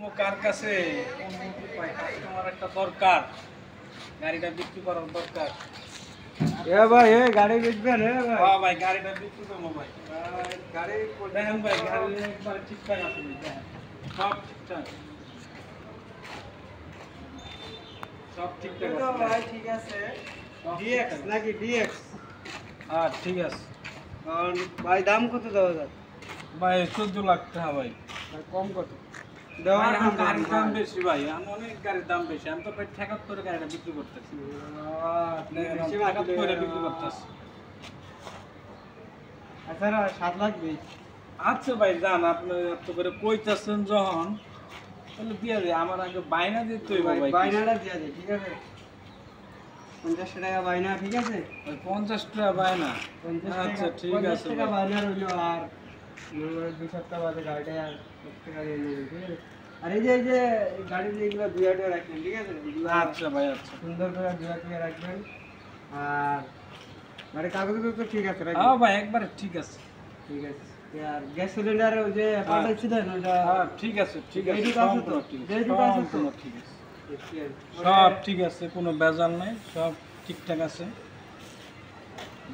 কার কাছে অনুমতি পাই, কাস্টমার একটা দরকার, গাড়িটা বিক্রি করার দরকার। ভাই গাড়ি বেচবেন? হ্যাঁ ভাই, গাড়িটা বিক্রি করবো ভাই। গাড়ি দেখেন ভাই, গাড়ি একবারে ঠিকঠাক আছে ভাই, দেখেন সব ঠিকঠাক, সব ঠিকঠাক আছে ভাই। ঠিক আছে, ডিএক্স নাকি ডিএক্স? হ্যাঁ ঠিক আছে ভাই দাম কত দেওয়া যায়? ভাই। 14 লাখ টাকা ভাই। কম কত ভাই, এখন গাড়ির দাম বেশি ভাই, এখন অনেক গাড়ির দাম বেশি। আমি তো ভাই ঠেকাত করে গাড়িটা বিক্রি করতেছি, ঠেকাত করে বিক্রি করতেছি। আচ্ছা 7 লাখ দিই। আচ্ছা ভাই, যান, আপনি এত করে কইতাছেন যখন, তাহলে দিয়া যায়। আমার আগে বাইনা দিতে হইব ভাই। বাইনাটা দিয়া যায়, ঠিক আছে? 50 টাকা বাইনা, ঠিক আছে? ওই 50 টাকা বাইনা। 50 আচ্ছা ঠিক 50 আছে টাকা ভাই। বাইনা রইল। আর 2 সপ্তাহ বাদে গাড়িটা 1 টাকা দিয়ে নেবে, ঠিক আছে? আর এই যে গাড়ি যেগুলো দুয়া টুয়া রাখবেন, ঠিক আছে? আচ্ছা ভাই, আচ্ছা। সুন্দর করে দুয়া টুয়া রাখবেন। আর গাড়ির কাগজগুলো তো ঠিক আছে? হ্যাঁ ভাই, একবারে ঠিক আছে। ঠিক আছে। আর গ্যাস সিলিন্ডার ওই যে পাল্টাইছিলেন ওটা? হ্যাঁ ঠিক আছে, ঠিক আছে, ঠিক আছে তো? সম্পূর্ণ ঠিক আছে, সম্পূর্ণ ঠিক আছে, সব ঠিক আছে, কোনো বেজাল নাই, সব ঠিকঠাক আছে।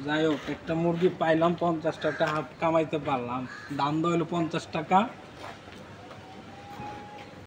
যাই হোক, একটা মুরগি পাইলাম, 50 টাকা কামাইতে পারলাম। দাম দেওয়া হলো 50 টাকা।